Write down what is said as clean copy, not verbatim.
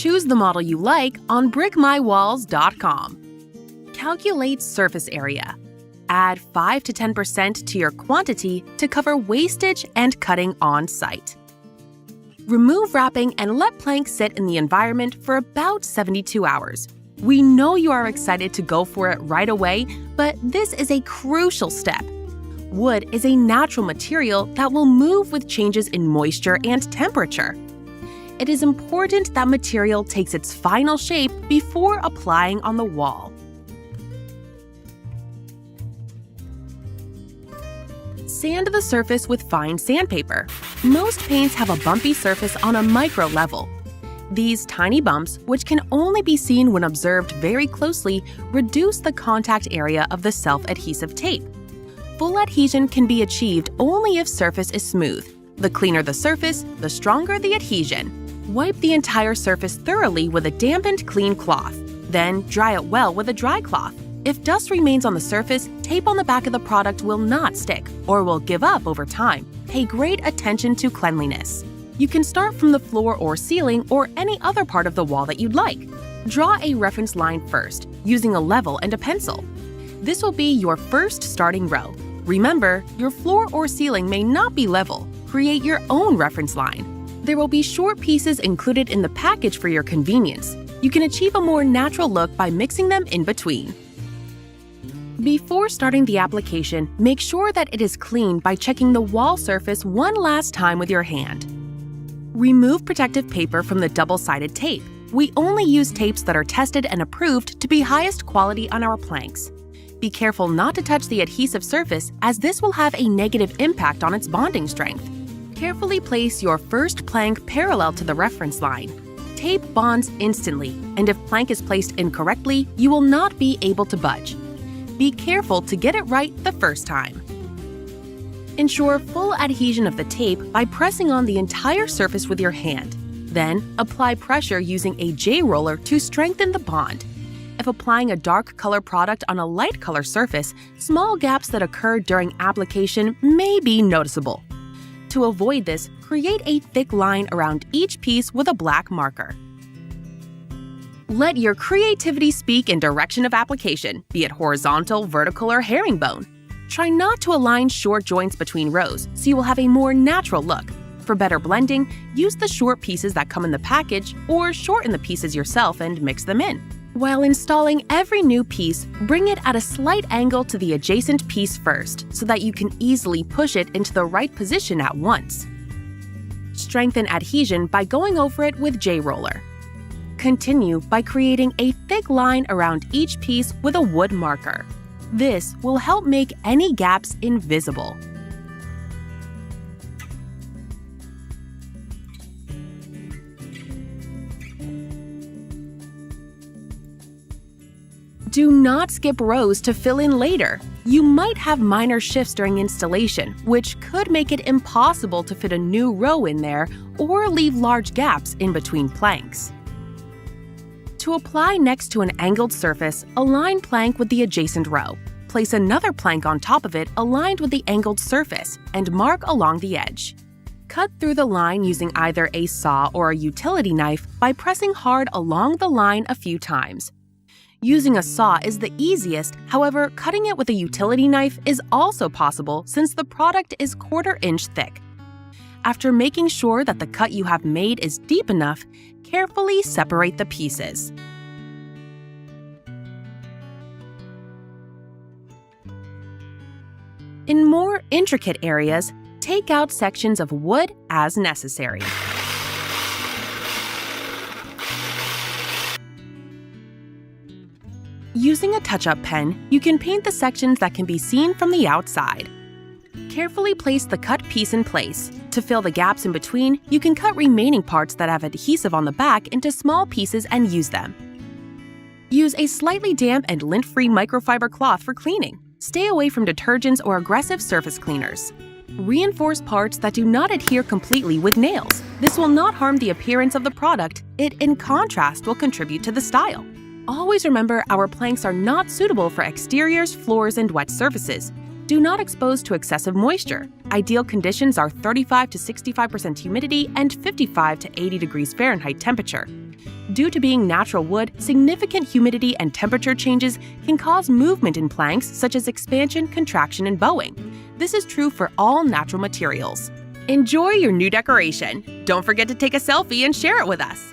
Choose the model you like on brickmywalls.com. Calculate surface area. Add 5 to 10% to your quantity to cover wastage and cutting on site. Remove wrapping and let planks sit in the environment for about 72 hours. We know you are excited to go for it right away, but this is a crucial step. Wood is a natural material that will move with changes in moisture and temperature. It is important that material takes its final shape before applying on the wall. Sand the surface with fine sandpaper. Most paints have a bumpy surface on a micro level. These tiny bumps, which can only be seen when observed very closely, reduce the contact area of the self-adhesive tape. Full adhesion can be achieved only if surface is smooth. The cleaner the surface, the stronger the adhesion. Wipe the entire surface thoroughly with a dampened clean cloth. Then dry it well with a dry cloth. If dust remains on the surface, tape on the back of the product will not stick or will give up over time. Pay great attention to cleanliness. You can start from the floor or ceiling or any other part of the wall that you'd like. Draw a reference line first, using a level and a pencil. This will be your first starting row. Remember, your floor or ceiling may not be level. Create your own reference line. There will be short pieces included in the package for your convenience. You can achieve a more natural look by mixing them in between. Before starting the application, make sure that it is clean by checking the wall surface one last time with your hand. Remove protective paper from the double-sided tape. We only use tapes that are tested and approved to be highest quality on our planks. Be careful not to touch the adhesive surface, as this will have a negative impact on its bonding strength. Carefully place your first plank parallel to the reference line. Tape bonds instantly, and if plank is placed incorrectly, you will not be able to budge. Be careful to get it right the first time. Ensure full adhesion of the tape by pressing on the entire surface with your hand. Then, apply pressure using a J-roller to strengthen the bond. If applying a dark color product on a light color surface, small gaps that occur during application may be noticeable. To avoid this, create a thick line around each piece with a black marker. Let your creativity speak in direction of application, be it horizontal, vertical, or herringbone. Try not to align short joints between rows, so you will have a more natural look. For better blending, use the short pieces that come in the package or shorten the pieces yourself and mix them in. While installing every new piece, bring it at a slight angle to the adjacent piece first, so that you can easily push it into the right position at once. Strengthen adhesion by going over it with J-roller. Continue by creating a thick line around each piece with a wood marker. This will help make any gaps invisible. Do not skip rows to fill in later. You might have minor shifts during installation, which could make it impossible to fit a new row in there or leave large gaps in between planks. To apply next to an angled surface, align plank with the adjacent row. Place another plank on top of it aligned with the angled surface and mark along the edge. Cut through the line using either a saw or a utility knife by pressing hard along the line a few times. Using a saw is the easiest, however, cutting it with a utility knife is also possible since the product is 1/4 inch thick. After making sure that the cut you have made is deep enough, carefully separate the pieces. In more intricate areas, take out sections of wood as necessary. Using a touch-up pen, you can paint the sections that can be seen from the outside. Carefully place the cut piece in place. To fill the gaps in between, you can cut remaining parts that have adhesive on the back into small pieces and use them. Use a slightly damp and lint-free microfiber cloth for cleaning. Stay away from detergents or aggressive surface cleaners. Reinforce parts that do not adhere completely with nails. This will not harm the appearance of the product. It, in contrast, will contribute to the style. Always remember, our planks are not suitable for exteriors, floors, and wet surfaces. Do not expose to excessive moisture. Ideal conditions are 35 to 65% humidity and 55 to 80 degrees Fahrenheit temperature. Due to being natural wood, significant humidity and temperature changes can cause movement in planks such as expansion, contraction, and bowing. This is true for all natural materials. Enjoy your new decoration! Don't forget to take a selfie and share it with us!